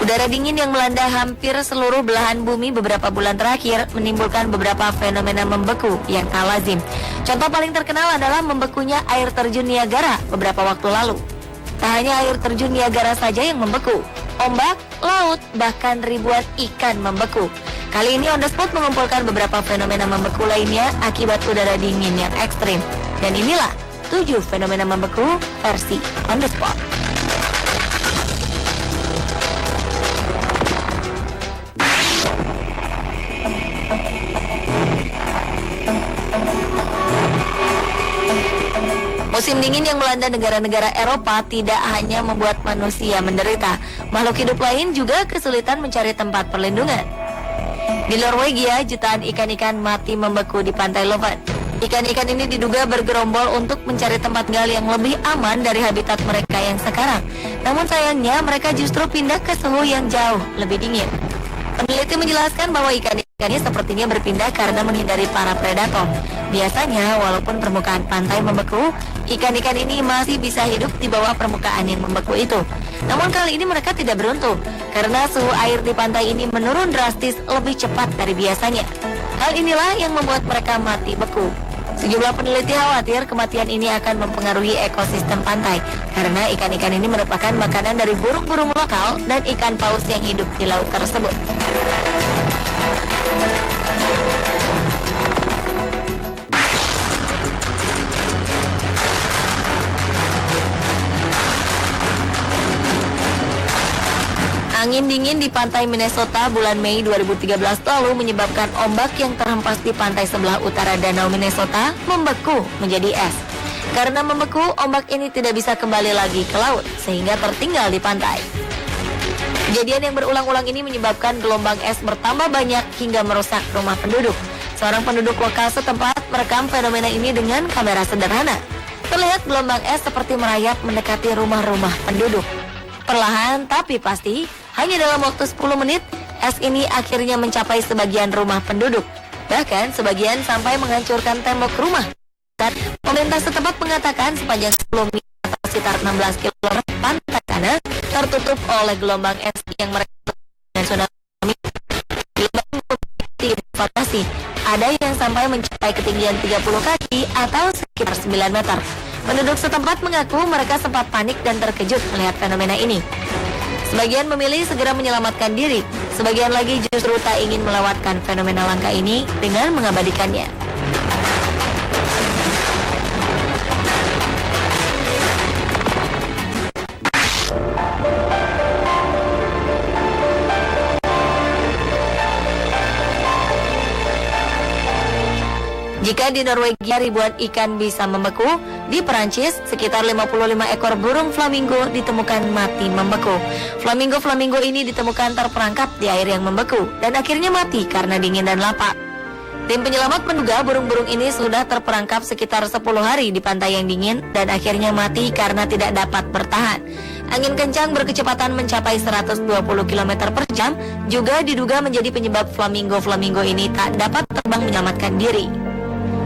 Udara dingin yang melanda hampir seluruh belahan bumi beberapa bulan terakhir menimbulkan beberapa fenomena membeku yang tak lazim. Contoh paling terkenal adalah membekunya air terjun Niagara beberapa waktu lalu. Tak hanya air terjun Niagara saja yang membeku, ombak, laut, bahkan ribuan ikan membeku. Kali ini On The Spot mengumpulkan beberapa fenomena membeku lainnya akibat udara dingin yang ekstrim. Dan inilah 7 fenomena membeku versi On The Spot. Musim dingin yang melanda negara-negara Eropa tidak hanya membuat manusia menderita, makhluk hidup lain juga kesulitan mencari tempat perlindungan. Di Norwegia, jutaan ikan-ikan mati membeku di pantai Lofoten. Ikan-ikan ini diduga bergerombol untuk mencari tempat tinggal yang lebih aman dari habitat mereka yang sekarang. Namun sayangnya mereka justru pindah ke suhu yang jauh lebih dingin. Peneliti menjelaskan bahwa ikan-ikannya sepertinya berpindah karena menghindari para predator. Biasanya, walaupun permukaan pantai membeku, ikan-ikan ini masih bisa hidup di bawah permukaan yang membeku itu. Namun kali ini mereka tidak beruntung, karena suhu air di pantai ini menurun drastis lebih cepat dari biasanya. Hal inilah yang membuat mereka mati beku. Sejumlah peneliti khawatir kematian ini akan mempengaruhi ekosistem pantai, karena ikan-ikan ini merupakan makanan dari burung-burung lokal dan ikan paus yang hidup di laut tersebut. Angin dingin di pantai Minnesota bulan Mei 2013 lalu menyebabkan ombak yang terhempas di pantai sebelah utara danau Minnesota membeku menjadi es. Karena membeku, ombak ini tidak bisa kembali lagi ke laut sehingga tertinggal di pantai. Kejadian yang berulang-ulang ini menyebabkan gelombang es bertambah banyak hingga merusak rumah penduduk. Seorang penduduk lokal setempat merekam fenomena ini dengan kamera sederhana. Terlihat gelombang es seperti merayap mendekati rumah-rumah penduduk. Perlahan tapi pasti, hanya dalam waktu 10 menit, es ini akhirnya mencapai sebagian rumah penduduk. Bahkan sebagian sampai menghancurkan tembok rumah. Pemerintah setempat mengatakan sepanjang 10 mil atau sekitar 16 km pantai sana tertutup oleh gelombang es yang mereka dan tsunami. Gelombang dievakuasi. Ada yang sampai mencapai ketinggian 30 kaki atau sekitar 9 meter. Penduduk setempat mengaku mereka sempat panik dan terkejut melihat fenomena ini. Sebagian memilih segera menyelamatkan diri, sebagian lagi justru tak ingin melewatkan fenomena langka ini dengan mengabadikannya. Jika di Norwegia ribuan ikan bisa membeku, di Perancis sekitar 55 ekor burung flamingo ditemukan mati membeku. Flamingo ini ditemukan terperangkap di air yang membeku dan akhirnya mati karena dingin dan lapar. Tim penyelamat menduga burung-burung ini sudah terperangkap sekitar 10 hari di pantai yang dingin dan akhirnya mati karena tidak dapat bertahan. Angin kencang berkecepatan mencapai 120 km per jam juga diduga menjadi penyebab flamingo ini tak dapat terbang menyelamatkan diri.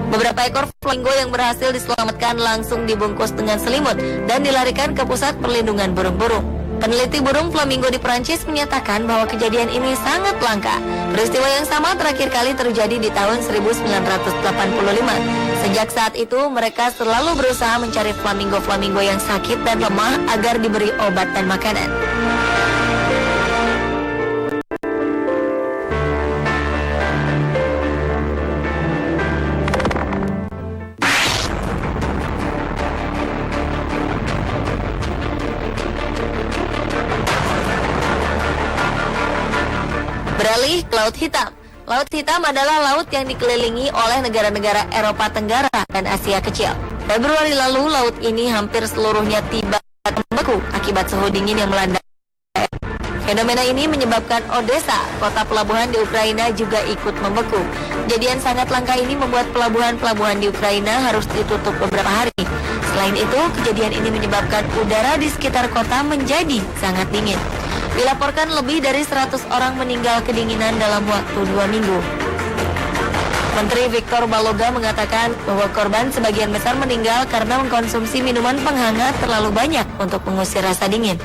Beberapa ekor flamingo yang berhasil diselamatkan langsung dibungkus dengan selimut dan dilarikan ke pusat perlindungan burung-burung. Peneliti burung flamingo di Perancis menyatakan bahwa kejadian ini sangat langka. Peristiwa yang sama terakhir kali terjadi di tahun 1985. Sejak saat itu, mereka selalu berusaha mencari flamingo yang sakit dan lemah agar diberi obat dan makanan. Beralih ke Laut Hitam. Laut Hitam adalah laut yang dikelilingi oleh negara-negara Eropa Tenggara dan Asia Kecil. Februari lalu, laut ini hampir seluruhnya tiba membeku akibat suhu dingin yang melanda. Fenomena ini menyebabkan Odessa, kota pelabuhan di Ukraina, juga ikut membeku. Kejadian sangat langka ini membuat pelabuhan-pelabuhan di Ukraina harus ditutup beberapa hari. Selain itu, kejadian ini menyebabkan udara di sekitar kota menjadi sangat dingin. Dilaporkan lebih dari 100 orang meninggal kedinginan dalam waktu 2 minggu. Menteri Victor Baloga mengatakan bahwa korban sebagian besar meninggal karena mengkonsumsi minuman penghangat terlalu banyak untuk mengusir rasa dingin.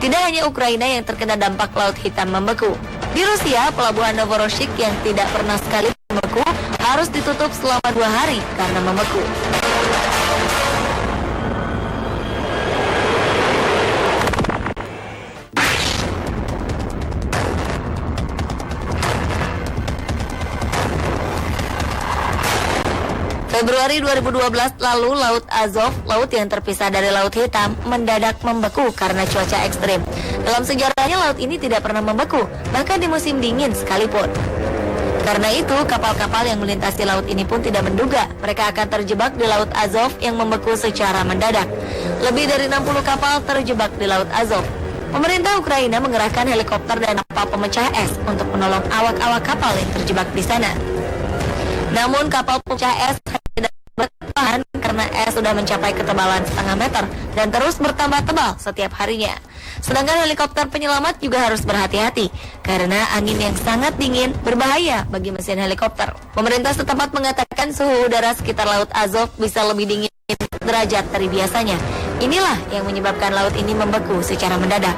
Tidak hanya Ukraina yang terkena dampak Laut Hitam membeku. Di Rusia, pelabuhan Novorossiysk yang tidak pernah sekali membeku harus ditutup selama 2 hari karena membeku. Februari 2012 lalu, Laut Azov, laut yang terpisah dari Laut Hitam, mendadak membeku karena cuaca ekstrim. Dalam sejarahnya, laut ini tidak pernah membeku, bahkan di musim dingin sekalipun. Karena itu, kapal-kapal yang melintasi laut ini pun tidak menduga mereka akan terjebak di Laut Azov yang membeku secara mendadak. Lebih dari 60 kapal terjebak di Laut Azov. Pemerintah Ukraina mengerahkan helikopter dan kapal pemecah es untuk menolong awak-awak kapal yang terjebak di sana. Namun kapal pemecah es tidak bertahan karena es sudah mencapai ketebalan setengah meter dan terus bertambah tebal setiap harinya. Sedangkan helikopter penyelamat juga harus berhati-hati karena angin yang sangat dingin berbahaya bagi mesin helikopter. Pemerintah setempat mengatakan suhu udara sekitar Laut Azov bisa lebih dingin derajat dari biasanya. Inilah yang menyebabkan laut ini membeku secara mendadak.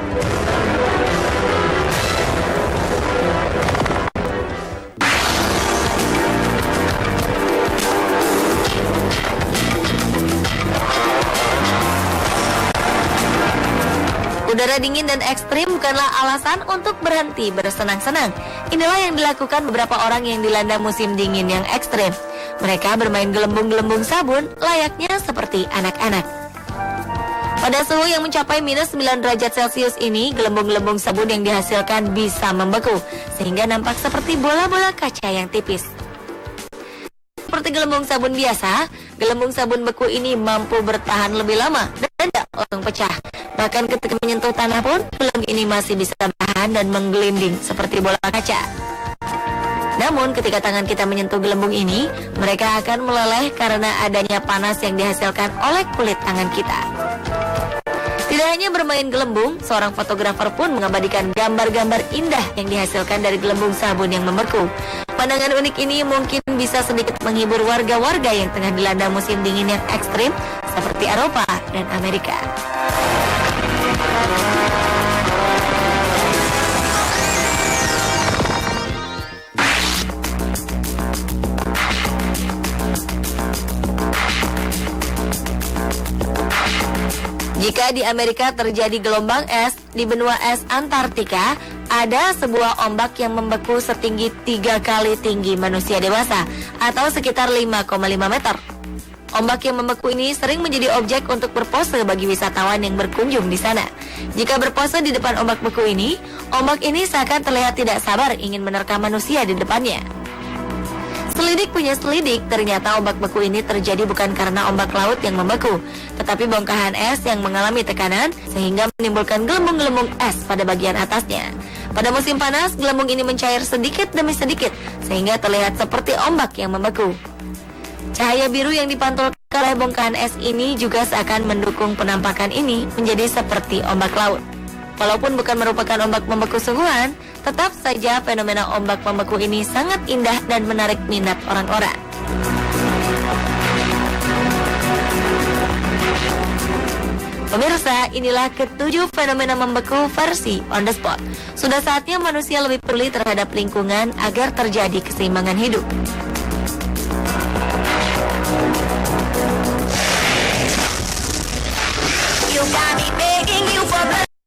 Udara dingin dan ekstrim bukanlah alasan untuk berhenti bersenang-senang. Inilah yang dilakukan beberapa orang yang dilanda musim dingin yang ekstrim. Mereka bermain gelembung-gelembung sabun layaknya seperti anak-anak. Pada suhu yang mencapai minus 9 derajat Celcius ini, gelembung-gelembung sabun yang dihasilkan bisa membeku, sehingga nampak seperti bola-bola kaca yang tipis. Seperti gelembung sabun biasa, gelembung sabun beku ini mampu bertahan lebih lama dan tidak langsung pecah. Bahkan ketika menyentuh tanah pun, gelembung ini masih bisa bertahan dan menggelinding seperti bola kaca. Namun ketika tangan kita menyentuh gelembung ini, mereka akan meleleh karena adanya panas yang dihasilkan oleh kulit tangan kita. Tidak hanya bermain gelembung, seorang fotografer pun mengabadikan gambar-gambar indah yang dihasilkan dari gelembung sabun yang membeku. Pandangan unik ini mungkin bisa sedikit menghibur warga-warga yang tengah dilanda musim dingin yang ekstrim seperti Eropa dan Amerika. Jika di Amerika terjadi gelombang es, di benua es Antartika ada sebuah ombak yang membeku setinggi 3 kali tinggi manusia dewasa atau sekitar 5,5 meter. Ombak yang membeku ini sering menjadi objek untuk berpose bagi wisatawan yang berkunjung di sana. Jika berpose di depan ombak beku ini, ombak ini seakan terlihat tidak sabar ingin menerkam manusia di depannya. Selidik punya selidik, ternyata ombak beku ini terjadi bukan karena ombak laut yang membeku, tetapi bongkahan es yang mengalami tekanan sehingga menimbulkan gelembung-gelembung es pada bagian atasnya. Pada musim panas, gelembung ini mencair sedikit demi sedikit sehingga terlihat seperti ombak yang membeku. Cahaya biru yang dipantulkan oleh bongkahan es ini juga seakan mendukung penampakan ini menjadi seperti ombak laut. Walaupun bukan merupakan ombak membeku sungguhan, tetap saja fenomena ombak membeku ini sangat indah dan menarik minat orang-orang. Pemirsa, inilah ke-7 fenomena membeku versi on the spot. Sudah saatnya manusia lebih peduli terhadap lingkungan agar terjadi keseimbangan hidup.